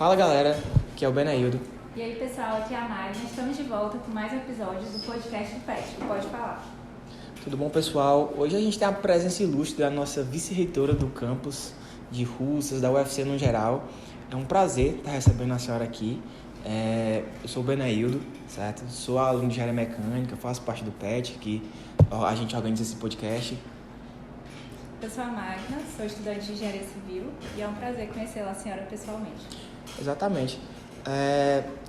Fala galera, aqui é o Benaildo. E aí pessoal, aqui é a Magna, estamos de volta com mais um episódio do podcast do PET, do Pode Falar. Tudo bom pessoal? Hoje a gente tem a presença ilustre da nossa vice-reitora do campus de Russas, da UFC no geral. É um prazer estar recebendo a senhora aqui. Eu sou o Benaildo, certo? Sou aluno de engenharia mecânica, faço parte do PET, que a gente organiza esse podcast. Eu sou a Magna, sou estudante de engenharia civil e é um prazer conhecê-la, a senhora, pessoalmente. Exatamente.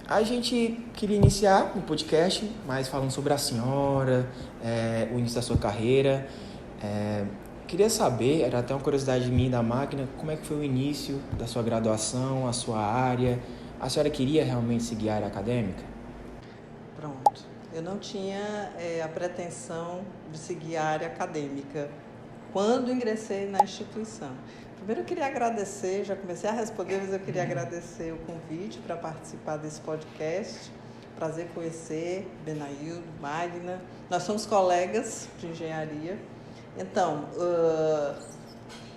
A gente queria iniciar o podcast, mas falando sobre a senhora, o início da sua carreira. Queria saber, era até uma curiosidade minha da Máquina, como é que foi o início da sua graduação, a sua área? A senhora queria realmente seguir a área acadêmica? Pronto. Eu não tinha a pretensão de seguir a área acadêmica quando ingressei na instituição. Primeiro eu queria agradecer, já comecei a responder, mas eu queria agradecer o convite para participar desse podcast. Prazer conhecer Benaildo, Magna. Nós somos colegas de engenharia. Então,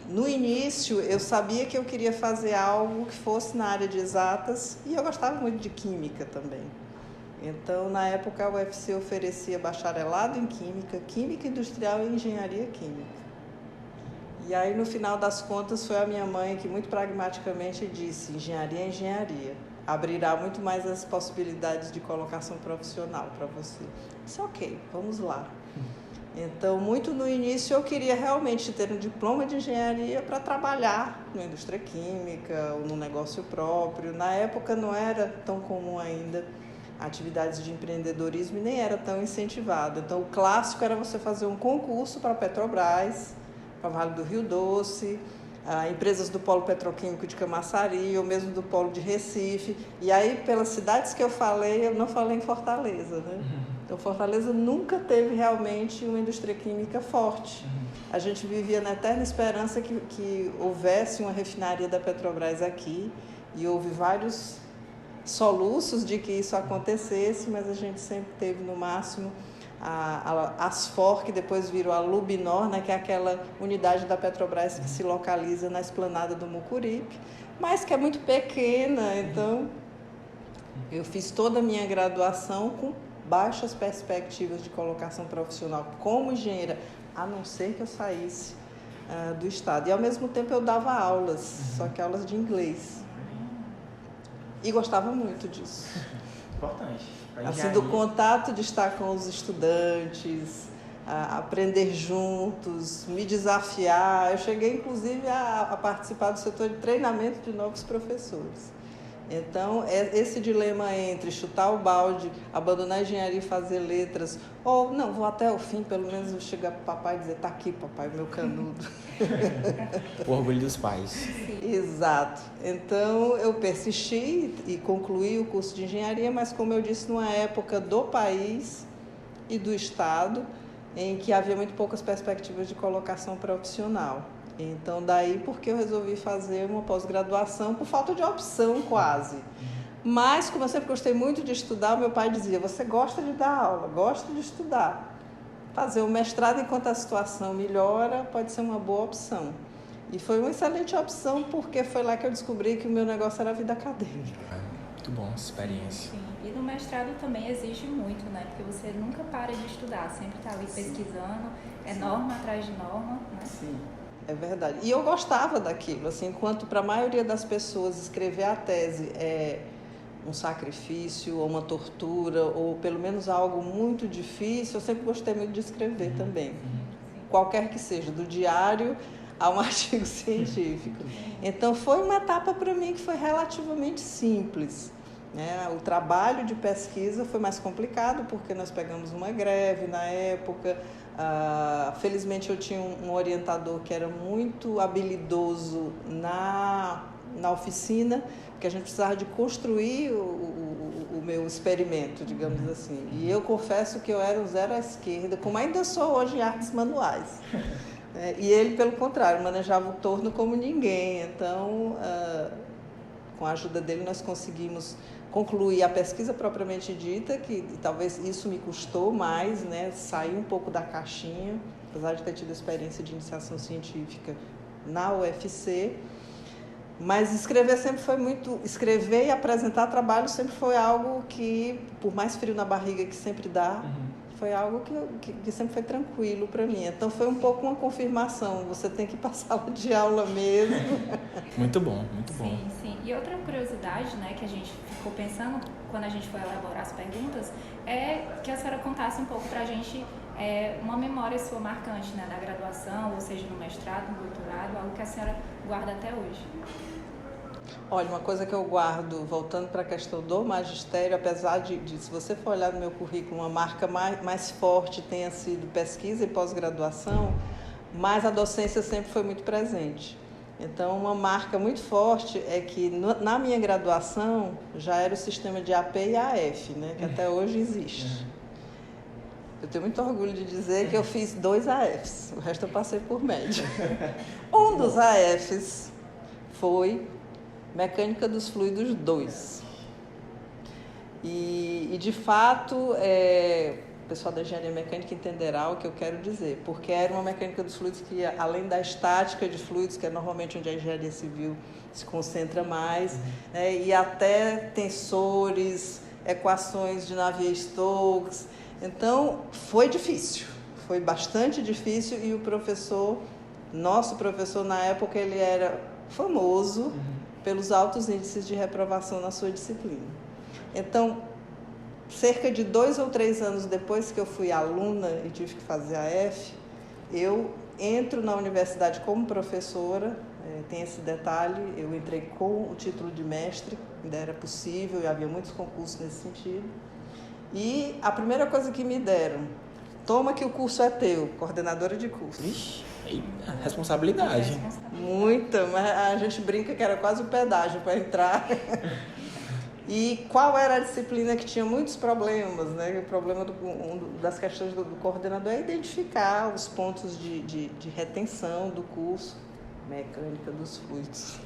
no início eu sabia que eu queria fazer algo que fosse na área de exatas e eu gostava muito de química também. Então, na época, a UFC oferecia bacharelado em química, química industrial e engenharia química. E aí, no final das contas, foi a minha mãe que muito pragmaticamente disse: engenharia é engenharia. Abrirá muito mais as possibilidades de colocação profissional para você. Eu disse: ok, vamos lá. Então, muito no início, eu queria realmente ter um diploma de engenharia para trabalhar na indústria química ou no negócio próprio. Na época, não era tão comum ainda atividades de empreendedorismo e nem era tão incentivado. Então, o clássico era você fazer um concurso para a Petrobras, para o Vale do Rio Doce, empresas do polo petroquímico de Camaçari ou mesmo do polo de Recife. E aí, pelas cidades que eu não falei em Fortaleza, né? Então, Fortaleza nunca teve realmente uma indústria química forte. A gente vivia na eterna esperança que houvesse uma refinaria da Petrobras aqui, e houve vários soluços de que isso acontecesse, mas a gente sempre teve no máximo a Asfor, que depois virou a Lubinor, né, que é aquela unidade da Petrobras que se localiza na esplanada do Mucuripe, mas que é muito pequena. Então, eu fiz toda a minha graduação com baixas perspectivas de colocação profissional como engenheira, a não ser que eu saísse do estado. E, ao mesmo tempo, eu dava aulas, só que aulas de inglês. E gostava muito disso. Importante. Assim, do contato de estar com os estudantes, aprender juntos, me desafiar. Eu cheguei, inclusive, a participar do setor de treinamento de novos professores. Então, esse dilema entre chutar o balde, abandonar a engenharia e fazer letras, ou, não, vou até o fim, pelo menos eu chegar para o papai e dizer: tá aqui, papai, meu canudo. O orgulho dos pais. Exato. Então, eu persisti e concluí o curso de engenharia, mas, como eu disse, numa época do país e do estado em que havia muito poucas perspectivas de colocação profissional. Então, daí porque eu resolvi fazer uma pós-graduação por falta de opção, quase. Mas, como eu sempre gostei muito de estudar, meu pai dizia: você gosta de dar aula, gosta de estudar. Fazer um mestrado enquanto a situação melhora pode ser uma boa opção. E foi uma excelente opção, porque foi lá que eu descobri que o meu negócio era a vida acadêmica. Muito bom essa experiência. Sim. E no mestrado também exige muito, né? Porque você nunca para de estudar, sempre está ali pesquisando, norma atrás de norma, né? Sim. É verdade. E eu gostava daquilo, assim, enquanto para a maioria das pessoas escrever a tese é um sacrifício ou uma tortura, ou pelo menos algo muito difícil, eu sempre gostei muito de escrever também. Qualquer que seja, do diário a um artigo científico. Então, foi uma etapa para mim que foi relativamente simples, né? O trabalho de pesquisa foi mais complicado, porque nós pegamos uma greve na época. Felizmente eu tinha um orientador que era muito habilidoso na oficina, porque a gente precisava de construir o meu experimento, digamos assim. E eu confesso que eu era um zero à esquerda, como ainda sou hoje em artes manuais. E ele, pelo contrário, manejava o torno como ninguém. Então, com a ajuda dele, nós conseguimos concluir a pesquisa propriamente dita, que talvez isso me custou mais, né? Sair um pouco da caixinha, apesar de ter tido experiência de iniciação científica na UFC. Mas escrever e apresentar trabalho sempre foi algo que, por mais frio na barriga que sempre dá, foi algo que sempre foi tranquilo para mim. Então foi um pouco uma confirmação, você tem que ir para a sala de aula mesmo. Muito bom, muito bom. Sim, sim. E outra curiosidade, né, que a gente ficou pensando quando a gente foi elaborar as perguntas, é que a senhora contasse um pouco para a gente uma memória sua marcante, né, da graduação, ou seja, no mestrado, no doutorado, algo que a senhora guarda até hoje. Olha, uma coisa que eu guardo, voltando para a questão do magistério, apesar de, se você for olhar no meu currículo, uma marca mais forte tenha sido pesquisa e pós-graduação, mas a docência sempre foi muito presente. Então, uma marca muito forte é que na minha graduação já era o sistema de AP e AF, né, que até hoje existe. Eu tenho muito orgulho de dizer que eu fiz 2 AFs, o resto eu passei por média. Um dos AFs foi Mecânica dos Fluidos 2. E de fato, o pessoal da engenharia mecânica entenderá o que eu quero dizer, porque era uma mecânica dos fluidos que, além da estática de fluidos, que é normalmente onde a engenharia civil se concentra mais, né, e até tensores, equações de Navier-Stokes. Então, foi difícil, foi bastante difícil, e o professor, nosso professor na época, ele era famoso pelos altos índices de reprovação na sua disciplina. Então, cerca de 2 ou 3 anos depois que eu fui aluna e tive que fazer a F, eu entro na universidade como professora, tem esse detalhe, eu entrei com o título de mestre, ainda era possível e havia muitos concursos nesse sentido. E a primeira coisa que me deram, toma que o curso é teu, coordenadora de curso. Ixi, responsabilidade. Muita, mas a gente brinca que era quase o pedágio para entrar. E qual era a disciplina que tinha muitos problemas, né? O problema das questões do coordenador é identificar os pontos de retenção do curso, mecânica dos fluidos.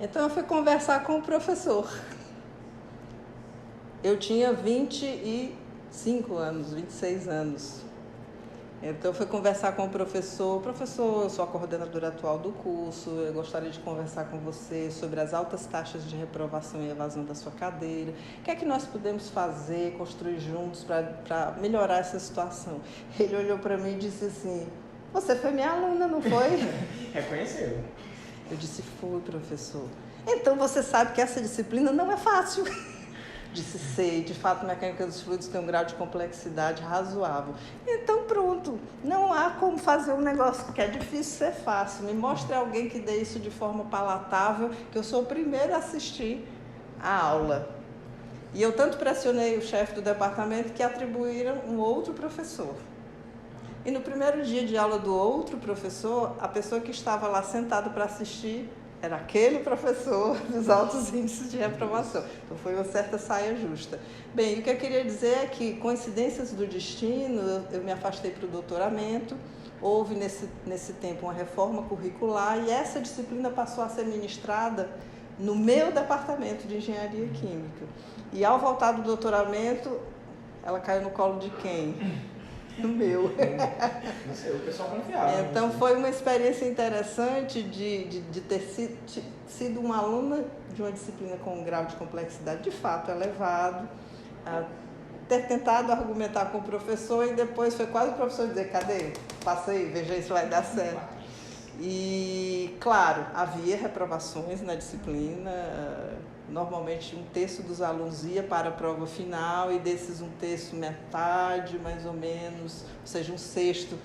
Então eu fui conversar com o professor. Eu tinha 25 anos, 26 anos. Então, eu fui conversar com o professor. Professor, eu sou a coordenadora atual do curso, eu gostaria de conversar com você sobre as altas taxas de reprovação e evasão da sua cadeira. O que é que nós podemos fazer, construir juntos para melhorar essa situação? Ele olhou para mim e disse assim, você foi minha aluna, não foi? Reconheceu. Eu disse, fui, professor. Então, você sabe que essa disciplina não é fácil. Disse, sei, de fato, mecânica dos fluidos tem um grau de complexidade razoável. Então, pronto, não há como fazer um negócio que é difícil ser fácil. Me mostre alguém que dê isso de forma palatável, que eu sou o primeiro a assistir a aula. E eu tanto pressionei o chefe do departamento que atribuíram um outro professor. E no primeiro dia de aula do outro professor, a pessoa que estava lá sentada para assistir era aquele professor dos altos índices de reprovação. Então, foi uma certa saia justa. Bem, o que eu queria dizer é que, coincidências do destino, eu me afastei para o doutoramento, houve nesse tempo uma reforma curricular e essa disciplina passou a ser ministrada no meu departamento de engenharia química. E, ao voltar do doutoramento, ela caiu no colo de quem? No meu. Não sei, o pessoal confiava. Então, foi uma experiência interessante de ter sido uma aluna de uma disciplina com um grau de complexidade de fato elevado, ter tentado argumentar com o professor e depois foi quase o professor dizer, cadê? Passei, veja se vai dar certo. E, claro, havia reprovações na disciplina. Normalmente, 1/3 dos alunos ia para a prova final e desses 1/3, metade, mais ou menos, ou seja, 1/6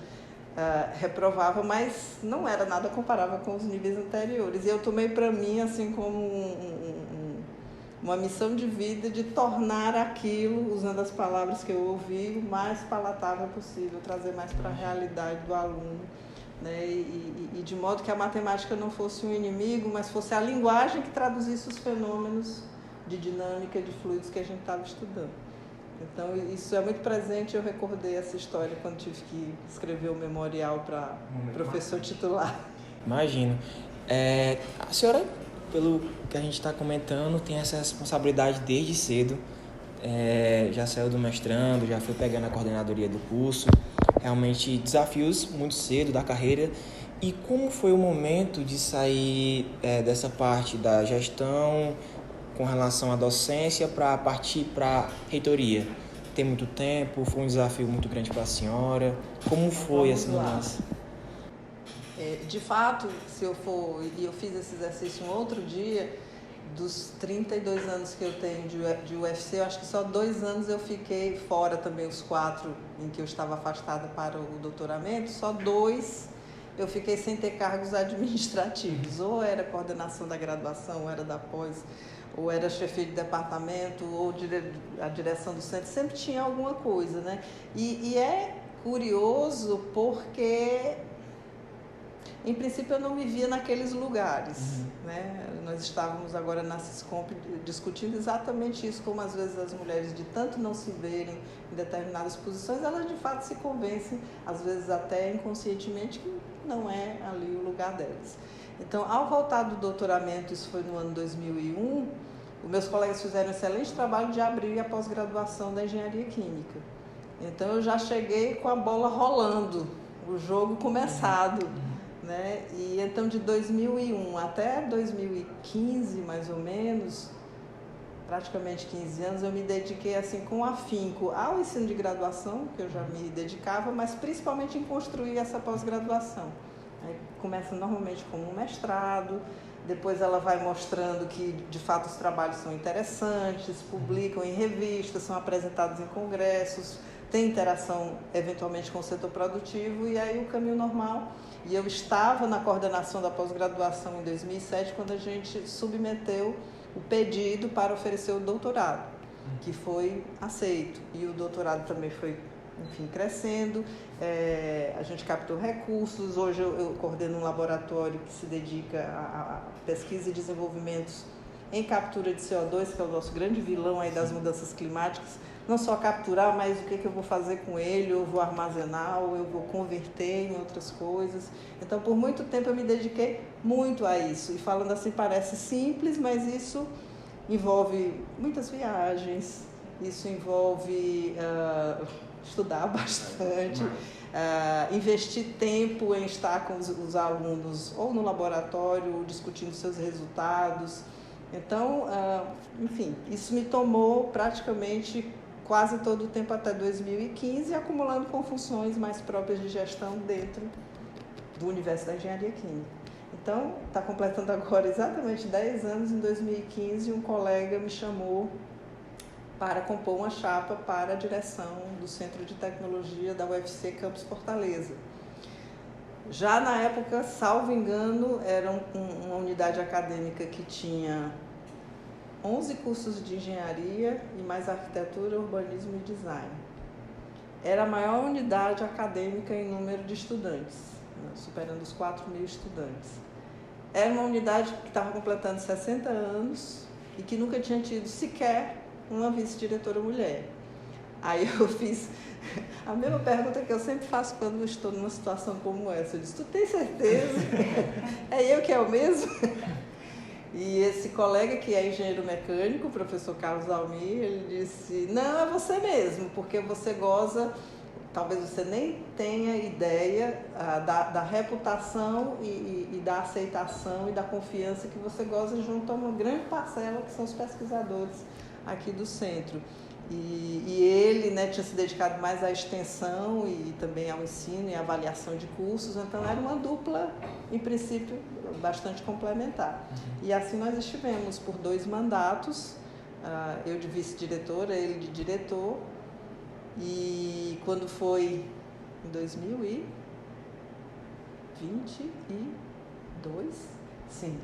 reprovava, mas não era nada comparável com os níveis anteriores. E eu tomei para mim, assim, como uma missão de vida de tornar aquilo, usando as palavras que eu ouvi, o mais palatável possível, trazer mais para a realidade do aluno. Né? E de modo que a matemática não fosse um inimigo, mas fosse a linguagem que traduzisse os fenômenos de dinâmica de fluidos que a gente estava estudando. Então, isso é muito presente. Eu recordei essa história quando tive que escrever o memorial para professor titular. Imagino. A senhora, pelo que a gente está comentando, tem essa responsabilidade desde cedo. Já saiu do mestrando, já foi pegando a coordenadoria do curso. Realmente desafios muito cedo da carreira E como foi o momento de sair dessa parte da gestão com relação à docência para partir para a reitoria? Tem muito tempo? Foi um desafio muito grande para a senhora? Como foi essa mudança? De fato, se eu for, e eu fiz esse exercício um outro dia, dos 32 anos que eu tenho de UFC, eu acho que só 2 anos eu fiquei fora também, os 4 em que eu estava afastada para o doutoramento, só 2 eu fiquei sem ter cargos administrativos, ou era coordenação da graduação, ou era da pós, ou era chefia de departamento, ou a direção do centro, sempre tinha alguma coisa, né? E é curioso porque, em princípio, eu não me via naqueles lugares, né? Nós estávamos agora na Siscomp discutindo exatamente isso, como às vezes as mulheres, de tanto não se verem em determinadas posições, elas de fato se convencem, às vezes até inconscientemente, que não é ali o lugar delas. Então, ao voltar do doutoramento, isso foi no ano 2001, os meus colegas fizeram um excelente trabalho de abrir a pós-graduação da engenharia química. Então, eu já cheguei com a bola rolando, o jogo começado, né? E então, de 2001 até 2015, mais ou menos, praticamente 15 anos, eu me dediquei assim com afinco ao ensino de graduação, que eu já me dedicava, mas principalmente em construir essa pós-graduação. Aí começa normalmente como um mestrado, depois ela vai mostrando que de fato os trabalhos são interessantes, publicam em revistas, são apresentados em congressos, tem interação eventualmente com o setor produtivo, e aí o caminho normal. E eu estava na coordenação da pós-graduação em 2007, quando a gente submeteu o pedido para oferecer o doutorado, que foi aceito. E o doutorado também foi, enfim, crescendo. A gente captou recursos. Hoje eu coordeno um laboratório que se dedica a pesquisa e desenvolvimentos em captura de CO2, que é o nosso grande vilão aí das mudanças climáticas. Não só capturar, mas o que eu vou fazer com ele, eu vou armazenar, ou eu vou converter em outras coisas. Então, por muito tempo eu me dediquei muito a isso. E falando assim, parece simples, mas isso envolve muitas viagens, isso envolve estudar bastante, investir tempo em estar com os alunos ou no laboratório, ou discutindo seus resultados. Então, enfim, isso me tomou praticamente quase todo o tempo até 2015, acumulando com funções mais próprias de gestão dentro do universo da engenharia química. Então, está completando agora exatamente 10 anos, em 2015, um colega me chamou para compor uma chapa para a direção do Centro de Tecnologia da UFC Campus Fortaleza. Já na época, salvo engano, era uma unidade acadêmica que tinha 11 cursos de engenharia e mais arquitetura, urbanismo e design. Era a maior unidade acadêmica em número de estudantes, superando os 4.000 estudantes. Era uma unidade que estava completando 60 anos e que nunca tinha tido sequer uma vice-diretora mulher. Aí eu fiz a mesma pergunta que eu sempre faço quando estou numa situação como essa. Eu disse, tu tem certeza? É eu que é o mesmo? E esse colega, que é engenheiro mecânico, o professor Carlos Almir, ele disse, não, é você mesmo, porque você goza, talvez você nem tenha ideia da reputação e da aceitação e da confiança que você goza junto a uma grande parcela que são os pesquisadores aqui do centro. E ele, né, tinha se dedicado mais à extensão e também ao ensino e avaliação de cursos, então era uma dupla, em princípio, bastante complementar. E assim nós estivemos por 2 mandatos, eu de vice-diretora, ele de diretor, e quando foi em 2022, sim,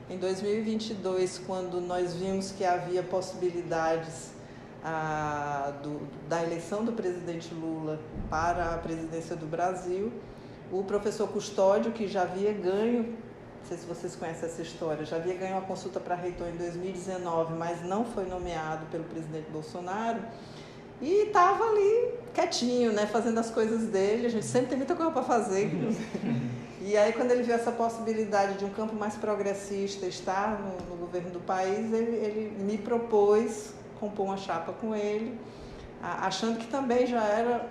em 2022, quando nós vimos que havia possibilidades da eleição do presidente Lula para a presidência do Brasil, o professor Custódio, que já havia ganho, não sei se vocês conhecem essa história, já havia ganho uma consulta para reitor em 2019, mas não foi nomeado pelo presidente Bolsonaro, e estava ali quietinho, né, fazendo as coisas dele. A gente sempre tem muita coisa para fazer. E aí, quando ele viu essa possibilidade de um campo mais progressista estar no governo do país, ele me propôs compor uma chapa com ele, achando que também já era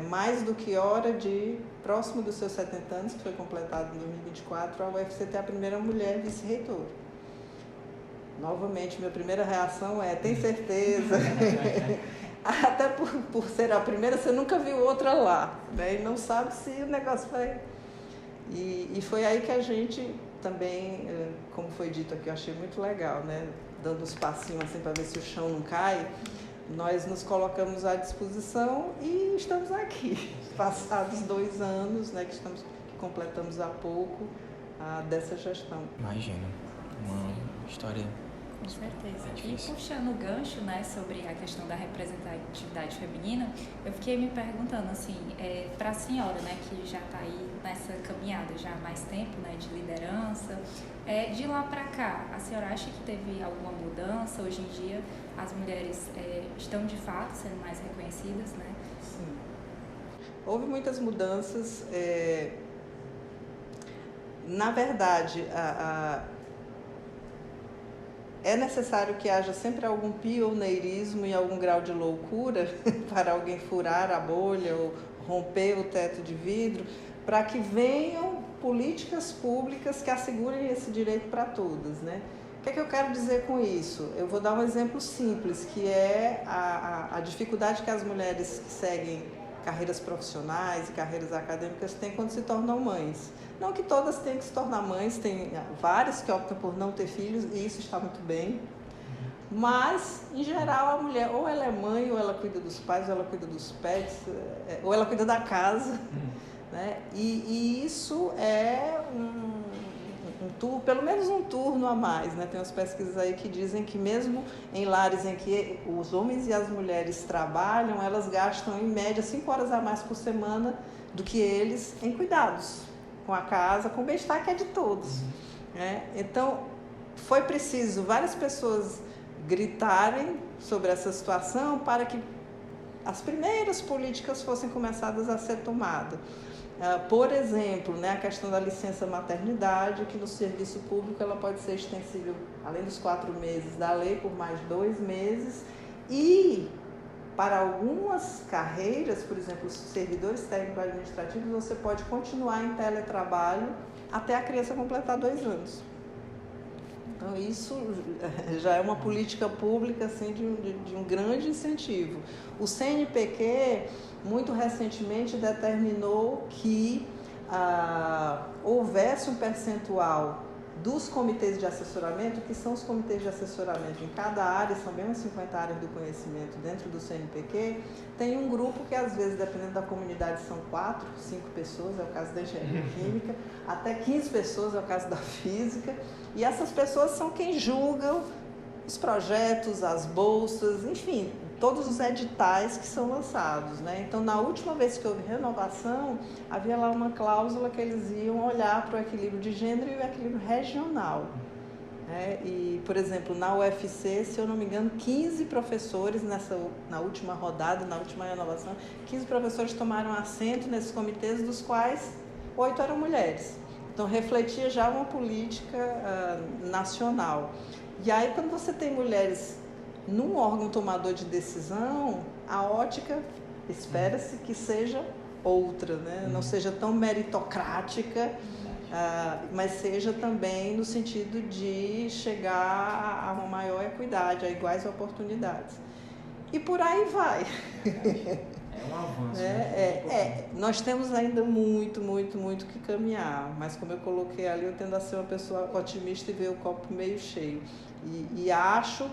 mais do que hora de, próximo dos seus 70 anos, que foi completado em 2024, a UFC ter a primeira mulher vice-reitora. Novamente, minha primeira reação é: tem certeza? Até por ser a primeira, você nunca viu outra lá, né? E não sabe se o negócio vai... E foi aí que a gente também, como foi dito aqui, eu achei muito legal, né? Dando uns passinhos assim para ver se o chão não cai, nós nos colocamos à disposição e estamos aqui, passados 2 anos, né? Que completamos há pouco dessa gestão. Imagina, uma história... Com certeza. E puxando o gancho, né, sobre a questão da representatividade feminina, eu fiquei me perguntando, assim, para a senhora, né, que já está aí nessa caminhada já há mais tempo, né, de liderança, de lá para cá, a senhora acha que teve alguma mudança? Hoje em dia as mulheres estão de fato sendo mais reconhecidas, né? Sim. Houve muitas mudanças. Na verdade, é necessário que haja sempre algum pioneirismo e algum grau de loucura para alguém furar a bolha ou romper o teto de vidro, para que venham políticas públicas que assegurem esse direito para todas, né? O que é que eu quero dizer com isso? Eu vou dar um exemplo simples, que é a dificuldade que as mulheres que seguem carreiras profissionais e carreiras acadêmicas têm quando se tornam mães. Não que todas tenham que se tornar mães, tem várias que optam por não ter filhos, e isso está muito bem. Mas, em geral, a mulher ou ela é mãe, ou ela cuida dos pais, ou ela cuida dos pets, ou ela cuida da casa. Né? E isso é pelo menos um turno a mais. Né? Tem umas pesquisas aí que dizem que mesmo em lares em que os homens e as mulheres trabalham, elas gastam em média 5 horas a mais por semana do que eles em cuidados com a casa, com o bem-estar que é de todos. Né? Então, foi preciso várias pessoas gritarem sobre essa situação para que as primeiras políticas fossem começadas a ser tomadas. Por exemplo, né, a questão da licença maternidade, que no serviço público ela pode ser extensível, além dos 4 meses da lei, por mais 2 meses. E para algumas carreiras, por exemplo, os servidores técnico-administrativos, você pode continuar em teletrabalho até a criança completar 2 anos. Então, isso já é uma política pública assim, de um grande incentivo. O CNPq, muito recentemente, determinou que houvesse um percentual dos comitês de assessoramento, que são os comitês de assessoramento em cada área, são bem umas 50 áreas do conhecimento dentro do CNPq, tem um grupo que às vezes, dependendo da comunidade, são 4, 5 pessoas, é o caso da engenharia química, até 15 pessoas, é o caso da física, e essas pessoas são quem julgam os projetos, as bolsas, enfim, todos os editais que são lançados, né? Então, na última vez que houve renovação, havia lá uma cláusula que eles iam olhar para o equilíbrio de gênero e o equilíbrio regional. Né? E, por exemplo, na UFC, se eu não me engano, 15 professores, na última rodada, na última renovação, 15 professores tomaram assento nesses comitês, dos quais 8 eram mulheres. Então, refletia já uma política nacional. E aí, quando você tem mulheres num órgão tomador de decisão, a ótica espera-se que seja outra, né? Não seja tão meritocrática, mas seja também no sentido de chegar a uma maior equidade, a iguais oportunidades. E por aí vai. É um avanço. Nós temos ainda muito que caminhar, mas como eu coloquei ali, eu tendo a ser uma pessoa otimista e ver o copo meio cheio. E acho,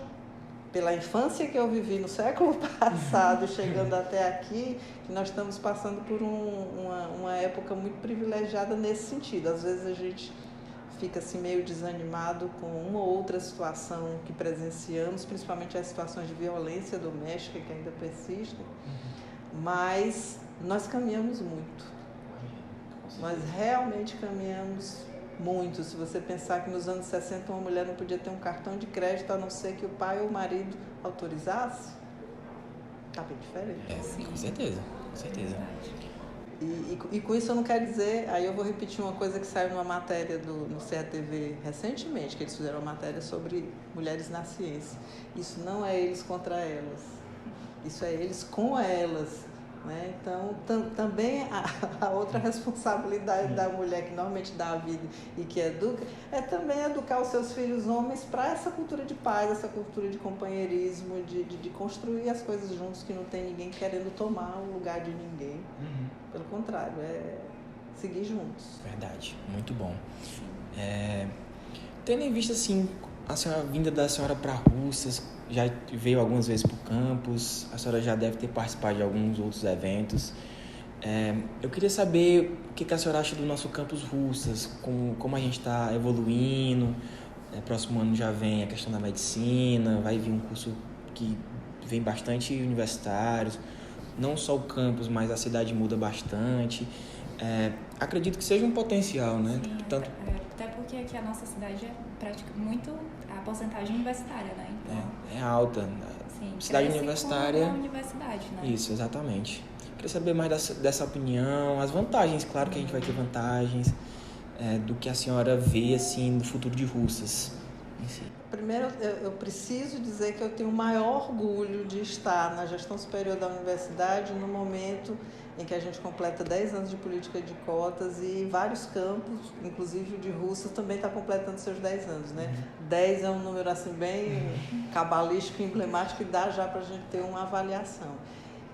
pela infância que eu vivi no século passado, chegando até aqui, que nós estamos passando por uma época muito privilegiada nesse sentido. Às vezes a gente fica assim meio desanimado com uma ou outra situação que presenciamos, principalmente as situações de violência doméstica que ainda persistem, mas nós caminhamos muito. Nós realmente caminhamos muito. Se você pensar que nos anos 60 uma mulher não podia ter um cartão de crédito a não ser que o pai ou o marido autorizasse, está bem diferente. Com certeza, com certeza. E com isso eu não quero dizer, aí eu vou repetir uma coisa que saiu numa matéria no CETV recentemente, que eles fizeram uma matéria sobre mulheres na ciência. Isso não é eles contra elas, isso é eles com elas. Né? Então, também a outra responsabilidade da mulher que normalmente dá a vida e que educa, é também educar os seus filhos homens para essa cultura de paz, essa cultura de companheirismo, de construir as coisas juntos, que não tem ninguém querendo tomar o lugar de ninguém. Pelo contrário, é seguir juntos. Verdade, muito bom. Tendo em vista, assim, a vinda da senhora para Russas, já veio algumas vezes para o campus, a senhora já deve ter participado de alguns outros eventos. Eu queria saber o que a senhora acha do nosso campus Russas, como a gente está evoluindo. Próximo ano já vem a questão da medicina, vai vir um curso que vem bastante universitários, não só o campus, mas a cidade muda bastante. Acredito que seja um potencial, né? Sim, tanto... até porque aqui a nossa cidade é praticamente muito a porcentagem universitária, né? Então, é alta. Sim, cidade universitária. Com a universidade, né? Isso, exatamente. Queria saber mais dessa opinião, as vantagens, claro que a gente vai ter vantagens, do que a senhora vê assim no futuro de Russas em si. Primeiro, eu preciso dizer que eu tenho o maior orgulho de estar na gestão superior da universidade no momento em que a gente completa 10 anos de política de cotas e vários campos, inclusive o de Russas, também está completando seus 10 anos, né? 10 é um número assim bem cabalístico, emblemático, e dá já para a gente ter uma avaliação.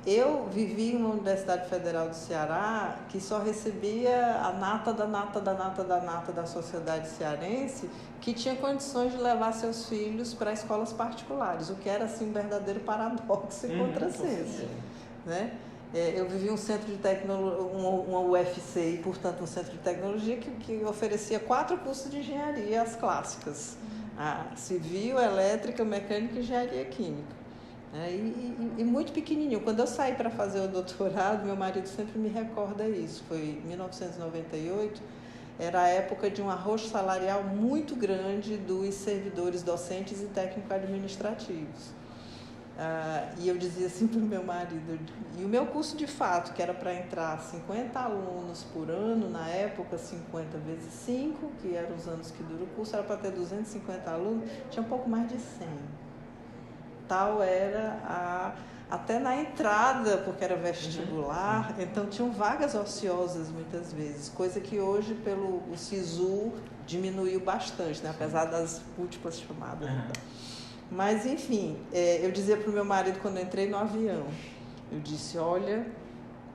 Eu vivi em uma Universidade Federal do Ceará que só recebia a nata da nata da nata da nata da sociedade cearense, que tinha condições de levar seus filhos para escolas particulares, o que era assim um verdadeiro paradoxo e contrassenso, né? Eu vivi um centro de tecnologia, uma UFC, e portanto um centro de tecnologia que oferecia 4 cursos de engenharia, as clássicas, a civil, elétrica, mecânica e engenharia química. E muito pequenininho. Quando eu saí para fazer o doutorado, meu marido sempre me recorda isso. Foi em 1998, era a época de um arroxo salarial muito grande dos servidores docentes e técnico-administrativos. E eu dizia assim para o meu marido, e o meu curso de fato, que era para entrar 50 alunos por ano, na época 50 vezes 5, que eram os anos que dura o curso, era para ter 250 alunos, tinha um pouco mais de 100. Tal era até na entrada, porque era vestibular, então tinham vagas ociosas muitas vezes, coisa que hoje pelo o SISU diminuiu bastante, né? Apesar das múltiplas chamadas. Mas enfim, eu dizia para o meu marido quando eu entrei no avião, eu disse, olha,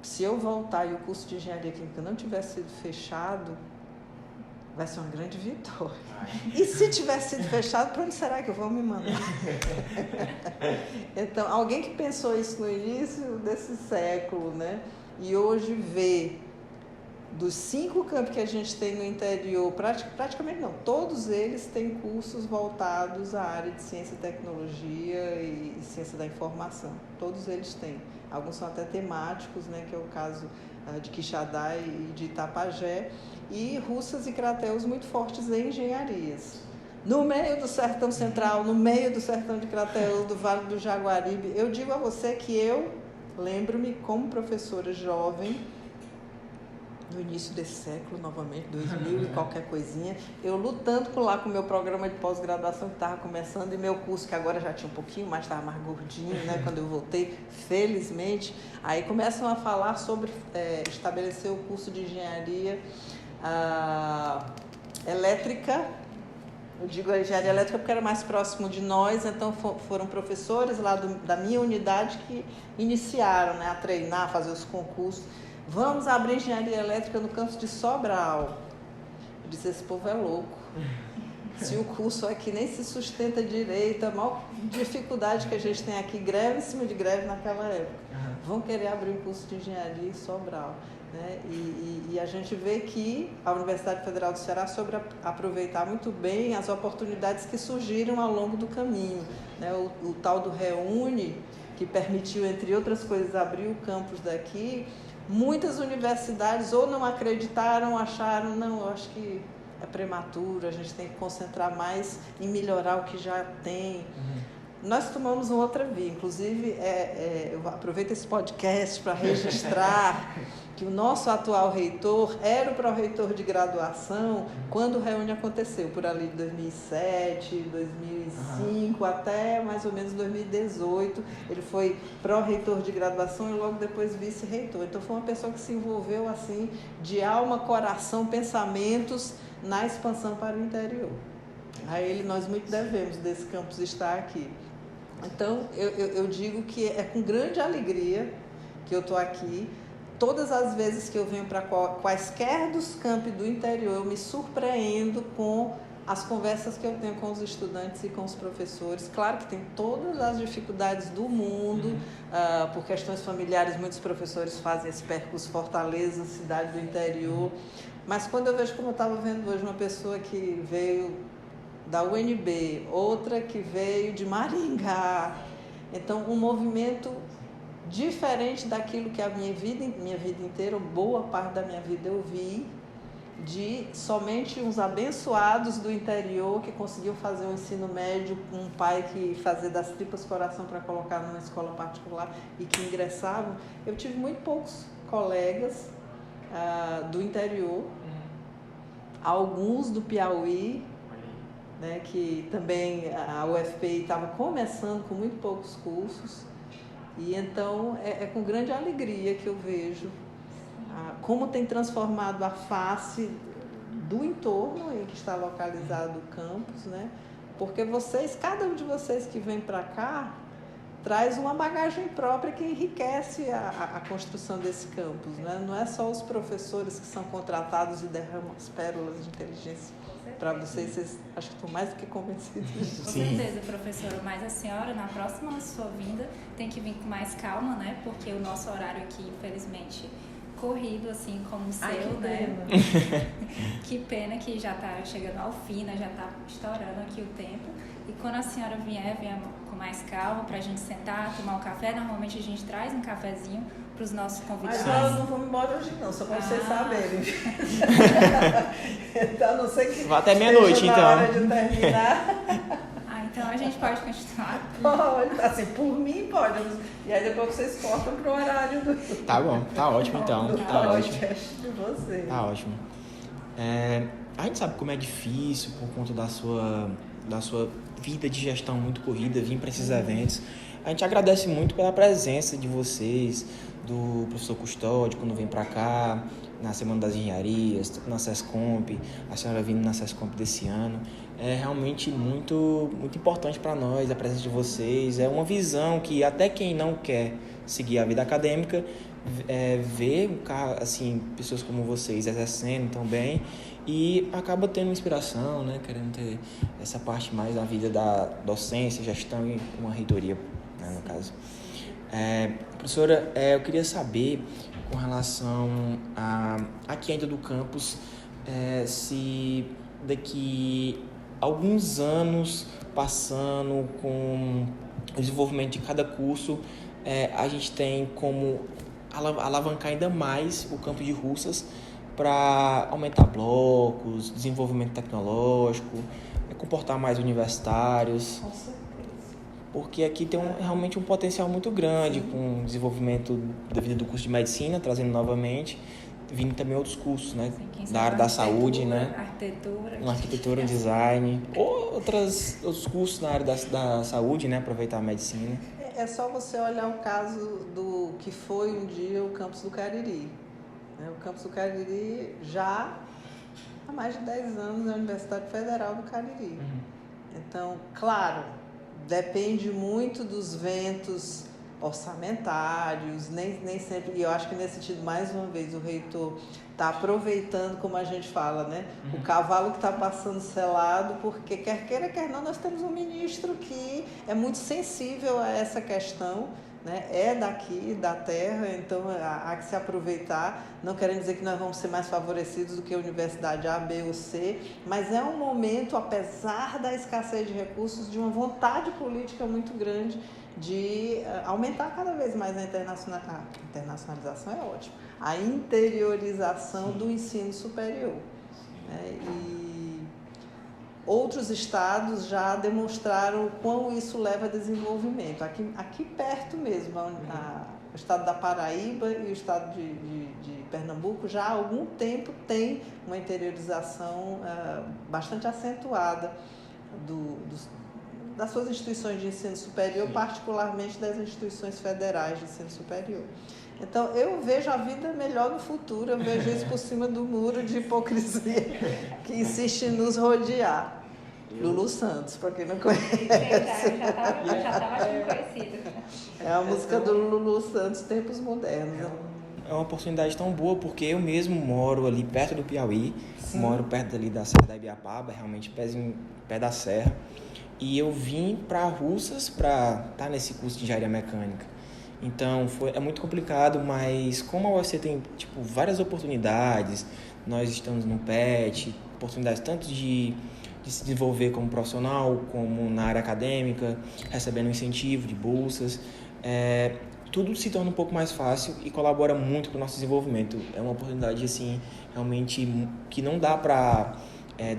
se eu voltar e o curso de engenharia química não tivesse sido fechado, vai ser uma grande vitória. E se tivesse sido fechado, para onde será que eu vou me mandar? Então, alguém que pensou isso no início desse século, né? E hoje vê dos 5 campos que a gente tem no interior, praticamente não, todos eles têm cursos voltados à área de ciência e tecnologia e ciência da informação. Todos eles têm. Alguns são até temáticos, né? Que é o caso de Quixadá e de Itapajé. E Russas e Crateús muito fortes em engenharias. No meio do Sertão Central, no meio do Sertão de Crateús, do Vale do Jaguaribe, eu digo a você que eu lembro-me como professora jovem, no início desse século, novamente, 2000 e qualquer coisinha, eu lutando lá com o meu programa de pós-graduação que estava começando e meu curso, que agora já tinha um pouquinho, mas estava mais gordinho, né, quando eu voltei, felizmente. Aí começam a falar sobre estabelecer o curso de engenharia elétrica. Eu digo a engenharia elétrica porque era mais próximo de nós, então foram professores lá da minha unidade que iniciaram, né, a treinar, a fazer os concursos. Vamos abrir engenharia elétrica no campus de Sobral. Eu disse, esse povo é louco. Se o curso aqui nem se sustenta direito, a maior dificuldade que a gente tem aqui, greve em cima de greve naquela época. Vão querer abrir um curso de engenharia em Sobral. Né? E a gente vê que a Universidade Federal do Ceará soube aproveitar muito bem as oportunidades que surgiram ao longo do caminho. Né? O tal do Reúne, que permitiu, entre outras coisas, abrir o campus daqui. Muitas universidades ou não acreditaram, acharam, não, eu acho que é prematuro, a gente tem que concentrar mais em melhorar o que já tem. Nós tomamos uma outra via, inclusive eu aproveito esse podcast para registrar que o nosso atual reitor era o pró-reitor de graduação quando o Reúne aconteceu, por ali de 2007, 2005 até mais ou menos 2018. Ele foi pró-reitor de graduação e logo depois vice-reitor. Então foi uma pessoa que se envolveu assim de alma, coração, pensamentos na expansão para o interior. A ele nós muito devemos desse campus estar aqui. Então eu digo que é com grande alegria que eu estou aqui. Todas as vezes que eu venho para quaisquer dos campi do interior, eu me surpreendo com as conversas que eu tenho com os estudantes e com os professores. Claro que tem todas as dificuldades do mundo, por questões familiares, muitos professores fazem esse percurso Fortaleza, cidade do interior. Mas quando eu vejo, como eu estava vendo hoje, uma pessoa que veio da UNB, outra que veio de Maringá, então um movimento diferente daquilo que a minha vida inteira, boa parte da minha vida eu vi, de somente uns abençoados do interior que conseguiam fazer um ensino médio, um pai que fazia das tripas coração para colocar numa escola particular e que ingressavam. Eu tive muito poucos colegas do interior, alguns do Piauí, né, que também a UFPI estava começando com muito poucos cursos. E então é com grande alegria que eu vejo como tem transformado a face do entorno em que está localizado o campus, né? Porque cada um de vocês que vem para cá, traz uma bagagem própria que enriquece a construção desse campus, né? Não é só os professores que são contratados e derramam as pérolas de inteligência para vocês acho que estão mais do que convencidos disso. Com certeza, professora, mas a senhora, na próxima sua vinda, tem que vir com mais calma, né? Porque o nosso horário aqui, infelizmente, corrido, assim como o seu, né? Que pena que já está chegando ao fim, né? Já está estourando aqui o tempo. E quando a senhora vier com mais calma para a gente sentar, tomar um café. Normalmente a gente traz um cafezinho para os nossos convidados. Mas nós não vamos embora hoje não, só para vocês saberem. Então, não sei que vai até meia-noite, então. Hora de terminar. Então a gente pode continuar? Pode, assim, por mim pode. E aí depois vocês cortam pro horário do... Tá bom, tá ótimo então. Tá ótimo. De vocês. Tá ótimo. A gente sabe como é difícil por conta da sua vida de gestão muito corrida, vir para esses eventos. A gente agradece muito pela presença de vocês, do professor Custódio, quando vem para cá, na Semana das Engenharias, na SESCOMP, a senhora vindo na SESCOMP desse ano. É realmente muito, muito importante para nós a presença de vocês. É uma visão que até quem não quer seguir a vida acadêmica vê assim, pessoas como vocês exercendo tão bem e acaba tendo inspiração, né? Querendo ter essa parte mais da vida da docência, gestão e uma reitoria, né, no caso. Professora, eu queria saber com relação aqui ainda do campus, se daqui alguns anos passando com o desenvolvimento de cada curso, a gente tem como alavancar ainda mais o campo de Russas para aumentar blocos, desenvolvimento tecnológico, comportar mais universitários. Com certeza. Porque aqui tem realmente um potencial muito grande. Sim. Com o desenvolvimento da vida do curso de medicina, trazendo novamente, vindo também outros cursos, né? Sim, da área da saúde, né? Arquitetura, design, outros cursos na área da saúde, né? Aproveitar a medicina. É só você olhar o caso do que foi um dia o campus do Cariri. O campus do Cariri já há mais de 10 anos é a Universidade Federal do Cariri. Então, claro, depende muito dos ventos orçamentários, nem sempre, e eu acho que nesse sentido, mais uma vez, o reitor está aproveitando, como a gente fala, né? O cavalo que está passando selado, porque quer queira, quer não, nós temos um ministro que é muito sensível a essa questão, né? É daqui, da terra, então há que se aproveitar, não querendo dizer que nós vamos ser mais favorecidos do que a universidade A, B ou C, mas é um momento, apesar da escassez de recursos, de uma vontade política muito grande de aumentar cada vez mais a internacionalização, é ótimo, a interiorização do ensino superior. E outros estados já demonstraram o quão isso leva a desenvolvimento. Aqui perto mesmo, o estado da Paraíba e o estado de Pernambuco já há algum tempo tem uma interiorização bastante acentuada das suas instituições de ensino superior, sim, particularmente das instituições federais de ensino superior. Então, eu vejo a vida melhor no futuro, eu vejo isso por cima do muro de hipocrisia que insiste em nos rodear. Lulu Santos, para quem não conhece. Eu já estava achando conhecido. É a música do Lulu Santos, Tempos Modernos. É uma oportunidade tão boa, porque eu mesmo moro ali perto do Piauí, sim, moro perto ali da Serra da Ibiapaba, realmente pé da serra, e eu vim para Russas para estar nesse curso de engenharia mecânica. Então, é muito complicado, mas como a UFC tem várias oportunidades, nós estamos no PET, oportunidades tanto de se desenvolver como profissional, como na área acadêmica, recebendo incentivo de bolsas, tudo se torna um pouco mais fácil e colabora muito para o nosso desenvolvimento. É uma oportunidade, assim, realmente que não dá para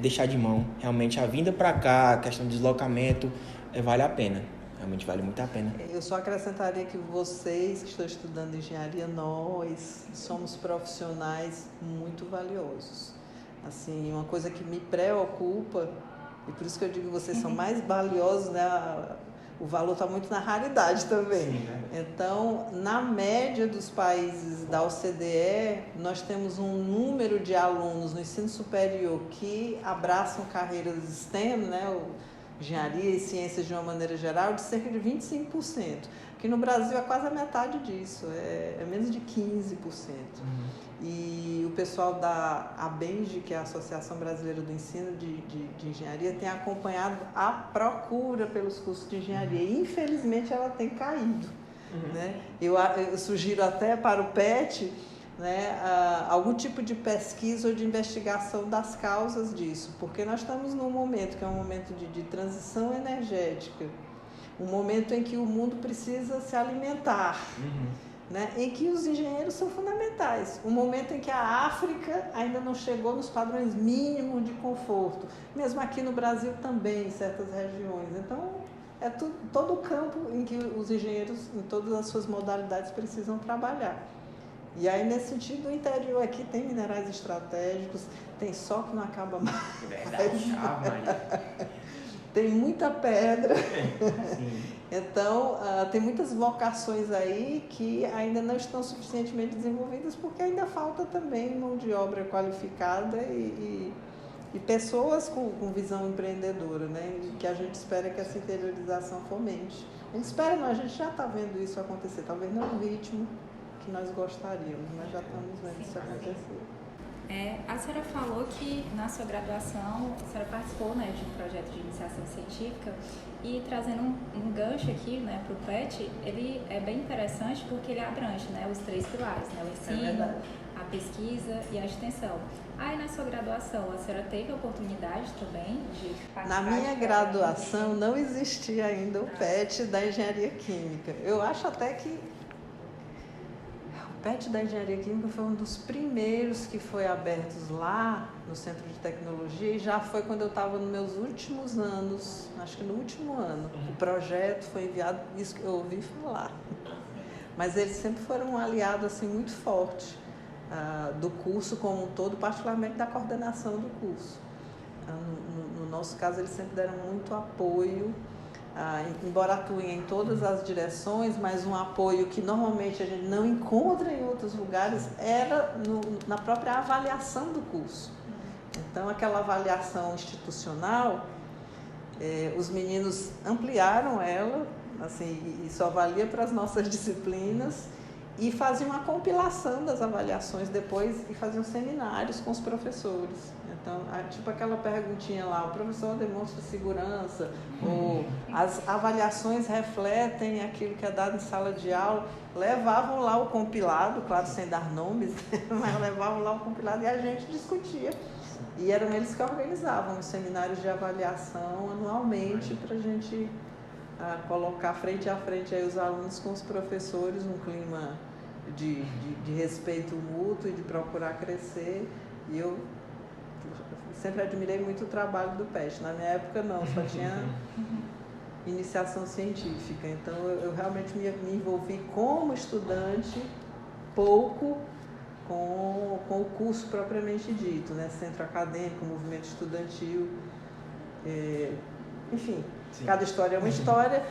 deixar de mão. Realmente, a vinda para cá, a questão de deslocamento, vale a pena. Realmente vale muito a pena. Eu só acrescentaria que vocês que estão estudando engenharia, nós somos profissionais muito valiosos. Assim, uma coisa que me preocupa, e por isso que eu digo que vocês são mais valiosos, né? O valor está muito na raridade também. Sim, né? Então, na média dos países da OCDE, nós temos um número de alunos no ensino superior que abraçam carreiras STEM, né? Engenharia e ciências de uma maneira geral, de cerca de 25%. Aqui no Brasil é quase a metade disso, é menos de 15%. E o pessoal da ABENGE, que é a Associação Brasileira do Ensino de Engenharia, tem acompanhado a procura pelos cursos de engenharia. E, infelizmente, ela tem caído. Né? Eu sugiro até para o PET, né, algum tipo de pesquisa ou de investigação das causas disso, porque nós estamos num momento que é um momento de transição energética, um momento em que o mundo precisa se alimentar, né, em que os engenheiros são fundamentais, um momento em que a África ainda não chegou nos padrões mínimos de conforto, mesmo aqui no Brasil também, em certas regiões. Então, é todo o campo em que os engenheiros, em todas as suas modalidades, precisam trabalhar. E aí, nesse sentido, o interior aqui tem minerais estratégicos, tem sol que não acaba mais. Verdade, Tem muita pedra. Sim. Então, tem muitas vocações aí que ainda não estão suficientemente desenvolvidas, porque ainda falta também mão de obra qualificada e pessoas com visão empreendedora, né? Que a gente espera que essa interiorização fomente. A gente espera, não, a gente já está vendo isso acontecer, talvez não no ritmo que nós gostaríamos, mas já estamos vendo isso acontecer. A senhora falou que na sua graduação a senhora participou, né, de um projeto de iniciação científica, e trazendo um gancho aqui, né, para o PET, ele é bem interessante porque ele abrange, né, os 3 pilares, né, o ensino, a pesquisa e a extensão. Aí na sua graduação a senhora teve a oportunidade também de participar? Na minha graduação não existia ainda o PET da engenharia química. Eu acho até que o PET da Engenharia Química foi um dos primeiros que foi abertos lá no Centro de Tecnologia, e já foi quando eu estava nos meus últimos anos, acho que no último ano. O projeto foi enviado, isso que eu ouvi falar. Mas eles sempre foram um aliado assim, muito forte do curso como um todo, particularmente da coordenação do curso. No nosso caso, eles sempre deram muito apoio, embora atuem em todas as direções, mas um apoio que normalmente a gente não encontra em outros lugares era na própria avaliação do curso. Então, aquela avaliação institucional, os meninos ampliaram ela, assim, e só valia para as nossas disciplinas, e faziam uma compilação das avaliações depois e faziam seminários com os professores. Então, tipo aquela perguntinha lá, o professor demonstra segurança, ou as avaliações refletem aquilo que é dado em sala de aula, levavam lá o compilado, claro, sem dar nomes, mas levavam lá o compilado e a gente discutia. E eram eles que organizavam os seminários de avaliação anualmente para a gente colocar frente a frente aí os alunos com os professores, um clima de respeito mútuo e de procurar crescer. E eu sempre admirei muito o trabalho do PET. Na minha época, não, só tinha iniciação científica. Então, eu realmente me envolvi como estudante pouco com o curso propriamente dito, né? Centro acadêmico, movimento estudantil, enfim, sim. Cada história é uma história.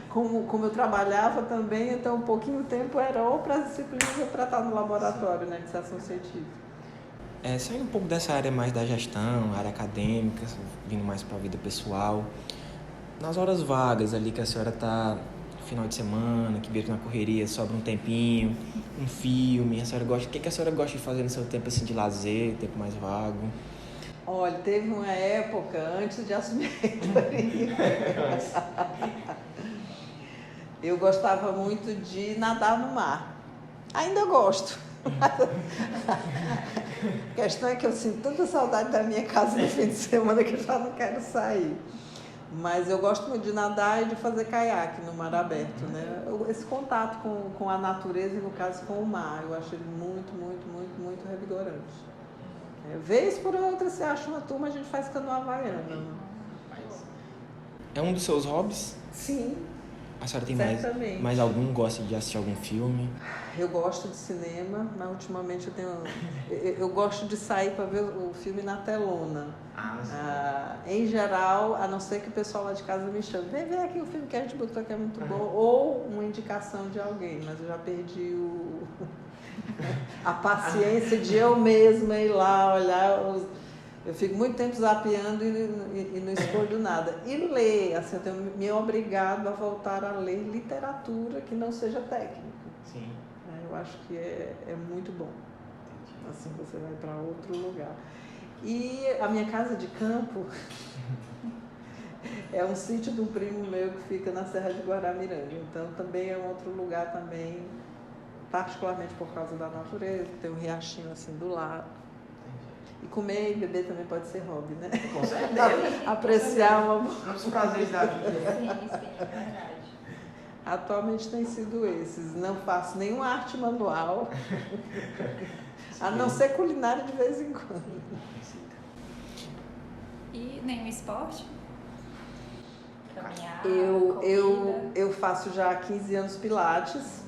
Como eu trabalhava também, então um pouquinho tempo era ou para as disciplinas ou para estar no laboratório, né? Iniciação científica. Saindo um pouco dessa área mais da gestão, área acadêmica, vindo mais para a vida pessoal, nas horas vagas ali que a senhora está final de semana, que mesmo na correria sobra um tempinho, um filme, a senhora gosta, o que a senhora gosta de fazer no seu tempo assim de lazer, tempo mais vago? Olha, teve uma época antes de assumir a reitoria. Eu gostava muito de nadar no mar. Ainda gosto. A questão é que eu sinto tanta saudade da minha casa no fim de semana que eu já não quero sair. Mas eu gosto muito de nadar e de fazer caiaque no mar aberto, né? Esse contato com a natureza e, no caso, com o mar, eu acho ele muito, muito, muito, muito revigorante. Vez por outra, você acha uma turma, a gente faz canoa havaiana. É um dos seus hobbies? Sim. A senhora tem mais algum? Gosta de assistir algum filme? Eu gosto de cinema, mas ultimamente eu gosto de sair para ver o filme na telona. Em geral, a não ser que o pessoal lá de casa me chame, vem ver aqui o filme que a gente botou que é muito bom, ou uma indicação de alguém, mas eu já perdi a paciência de eu mesma ir lá olhar. Eu fico muito tempo zapeando e não escolho nada. E ler, assim, eu tenho me obrigado a voltar a ler literatura que não seja técnica. Sim. Eu acho que é muito bom. Assim você vai para outro lugar. E a minha casa de campo é um sítio de um primo meu que fica na Serra de Guaramiranga. Então também é um outro lugar também, particularmente por causa da natureza, tem um riachinho assim do lado. E comer e beber também pode ser hobby, né? Com certeza. Apreciar uma boa. Os prazeres da vida. Sim, é verdade. Atualmente tem sido esses. Não faço nenhuma arte manual, a não ser culinária de vez em quando. E nenhum esporte? Caminhar, Eu faço já há 15 anos pilates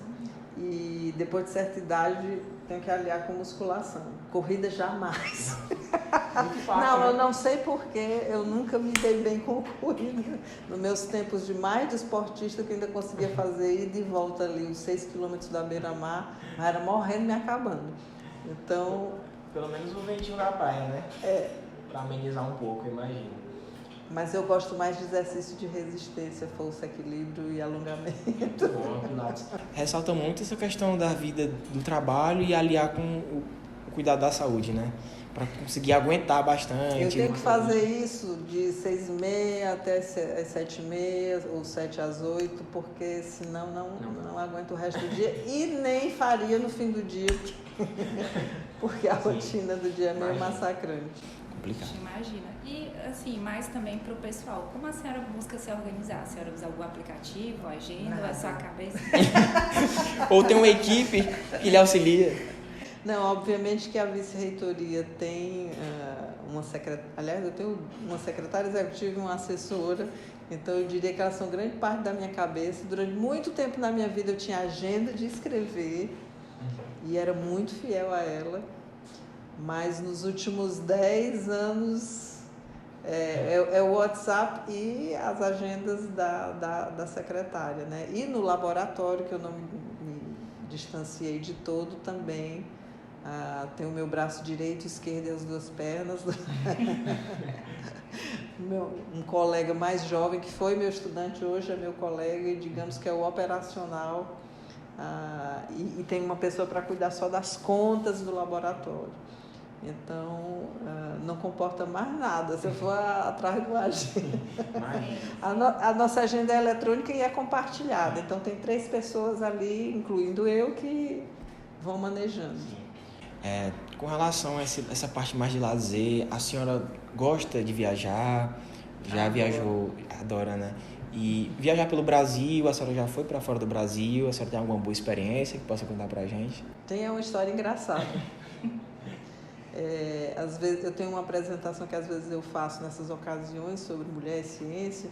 e depois de certa idade tenho que aliar com musculação. Corrida jamais. Muito fácil, não, né? eu não sei porquê, eu nunca me dei bem com corrida. Nos meus tempos de mais de esportista, que eu ainda conseguia fazer ida e volta ali, os 6 quilômetros da beira-mar, mas era morrendo, me acabando. Então... Pelo menos o ventinho na praia, né? Para amenizar um pouco, eu imagino. Mas eu gosto mais de exercício de resistência, força, equilíbrio e alongamento. Bom, Pilates. Ressalta muito essa questão da vida do trabalho e aliar com o cuidado da saúde, né? Para conseguir aguentar bastante. Eu tenho que fazer isso de 6h30 até as 7h30 ou 7 às 8, porque senão não aguento o resto do dia e nem faria no fim do dia, porque a rotina do dia é meio massacrante. Complicado. Imagina. E, assim, mais também para o pessoal, como a senhora busca se organizar? A senhora usa algum aplicativo, agenda, ou é só a cabeça? Ou tem uma equipe que lhe auxilia? Não, obviamente que a vice-reitoria tem uma secretária, aliás, eu tenho uma secretária executiva e uma assessora, então eu diria que elas são grande parte da minha cabeça. Durante muito tempo na minha vida eu tinha agenda de escrever e era muito fiel a ela. Mas nos últimos 10 anos é o WhatsApp e as agendas da secretária, né? E no laboratório, que eu não me distanciei de todo também, tenho o meu braço direito, esquerdo e as duas pernas. Um colega mais jovem, que foi meu estudante, hoje é meu colega, e digamos que é o operacional, e tem uma pessoa para cuidar só das contas do laboratório. Então, não comporta mais nada se eu for atrás de uma agenda. A nossa agenda é eletrônica e é compartilhada. Então, tem 3 pessoas ali, incluindo eu, que vão manejando. Com relação a essa parte mais de lazer, a senhora gosta de viajar? Já viajou, adora, né? E viajar pelo Brasil, a senhora já foi para fora do Brasil? A senhora tem alguma boa experiência que possa contar pra gente? Tem uma história engraçada. Às vezes eu tenho uma apresentação que às vezes eu faço nessas ocasiões sobre mulher e ciência,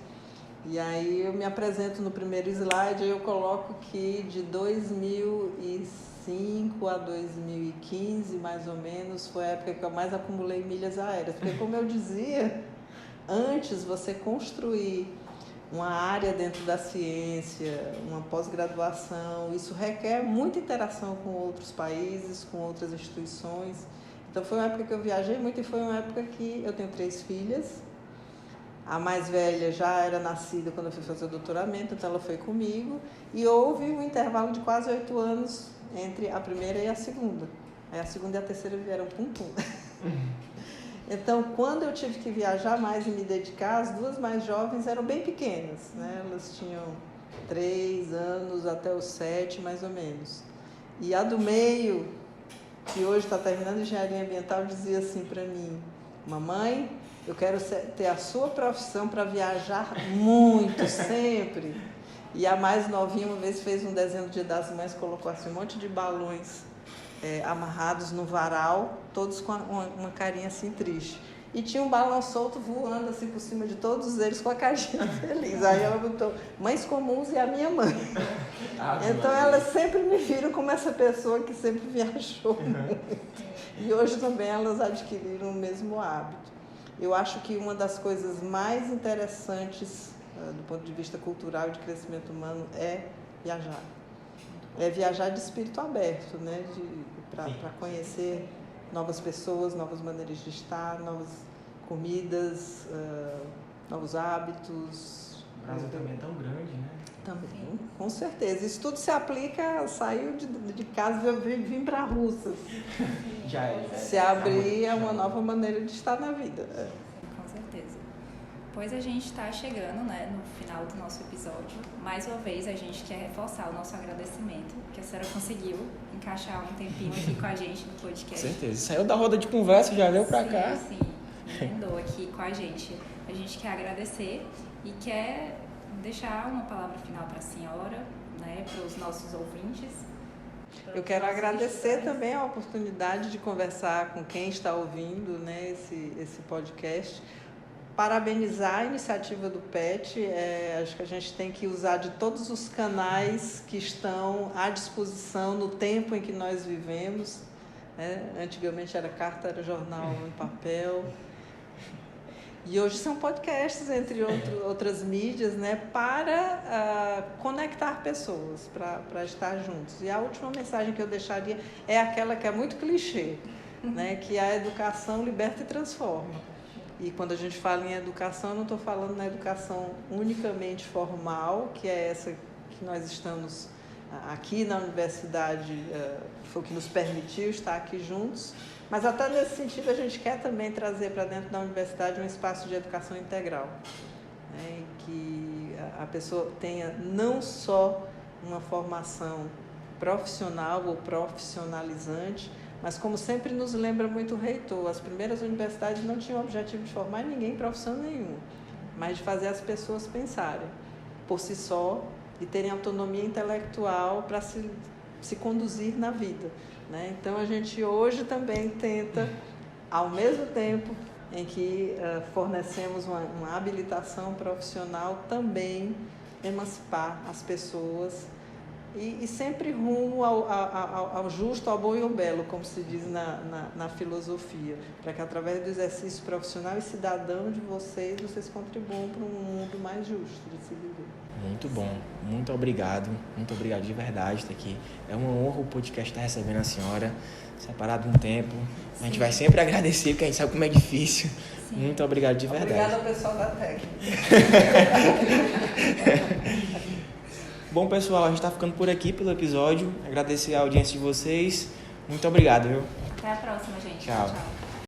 e aí eu me apresento no primeiro slide e eu coloco que de 2005 a 2015, mais ou menos, foi a época que eu mais acumulei milhas aéreas. Porque, como eu dizia, antes você construir uma área dentro da ciência, uma pós-graduação, isso requer muita interação com outros países, com outras instituições. Então foi uma época que eu viajei muito e foi uma época que eu tenho 3 filhas. A mais velha já era nascida quando eu fui fazer o doutoramento, então ela foi comigo. E houve um intervalo de quase 8 anos entre a primeira e a segunda. Aí a segunda e a terceira vieram pum-pum. Então, quando eu tive que viajar mais e me dedicar, as 2 mais jovens eram bem pequenas, né? Elas tinham 3 anos até os 7, mais ou menos. E a do meio, que hoje está terminando engenharia ambiental, dizia assim para mim: mamãe, eu quero ter a sua profissão para viajar muito, sempre. E a mais novinha uma vez fez um desenho do Dia das Mães, colocou assim um monte de balões amarrados no varal, todos com uma carinha assim triste. E tinha um balão solto voando assim por cima de todos eles com a carinha feliz. Aí ela botou mães comuns e a minha mãe. Então elas sempre me viram como essa pessoa que sempre viajou muito. E hoje também elas adquiriram o mesmo hábito. Eu acho que uma das coisas mais interessantes do ponto de vista cultural e de crescimento humano é viajar. É viajar de espírito aberto, né? Para conhecer novas pessoas, novas maneiras de estar, novas comidas, novos hábitos. O Brasil também é tão grande, né? Também, com certeza. Isso tudo se aplica, saiu de casa e vim para Russas. Se abrir é uma nova maneira de estar na vida. Com certeza. Pois a gente está chegando, né, no final do nosso episódio. Mais uma vez, a gente quer reforçar o nosso agradecimento, que a senhora conseguiu encaixar um tempinho aqui com a gente no podcast. Com certeza. Saiu da roda de conversa, já veio para cá. Sim, emendou aqui com a gente. A gente quer agradecer e quer deixar uma palavra final para a senhora, né, para os nossos ouvintes. Eu quero agradecer também a oportunidade de conversar com quem está ouvindo, né, esse podcast. Parabenizar a iniciativa do PET. Acho que a gente tem que usar de todos os canais que estão à disposição no tempo em que nós vivemos. Antigamente era carta, era jornal em papel. E hoje são podcasts, entre outras mídias, né, para conectar pessoas, para estar juntos. E a última mensagem que eu deixaria é aquela que é muito clichê, né, que a educação liberta e transforma. E quando a gente fala em educação, eu não estou falando na educação unicamente formal, que é essa que nós estamos aqui na universidade, foi o que nos permitiu estar aqui juntos, mas até nesse sentido a gente quer também trazer para dentro da universidade um espaço de educação integral, né, em que a pessoa tenha não só uma formação profissional ou profissionalizante, mas como sempre nos lembra muito o reitor, as primeiras universidades não tinham o objetivo de formar ninguém em profissão nenhuma, mas de fazer as pessoas pensarem por si só e terem autonomia intelectual para se conduzir na vida, né? Então a gente hoje também tenta, ao mesmo tempo em que fornecemos uma habilitação profissional, também emancipar as pessoas e sempre rumo ao justo, ao bom e ao belo, como se diz na filosofia, para que através do exercício profissional e cidadão de vocês contribuam para um mundo mais justo de se viver. Muito bom, muito obrigado de verdade estar aqui. É uma honra o podcast estar recebendo a senhora, separado um tempo. A gente vai sempre agradecer, porque a gente sabe como é difícil. Sim. Muito obrigado de verdade. Obrigada ao pessoal da técnica. Bom, pessoal, a gente está ficando por aqui pelo episódio. Agradecer a audiência de vocês. Muito obrigado, viu? Até a próxima, gente. Tchau. Tchau.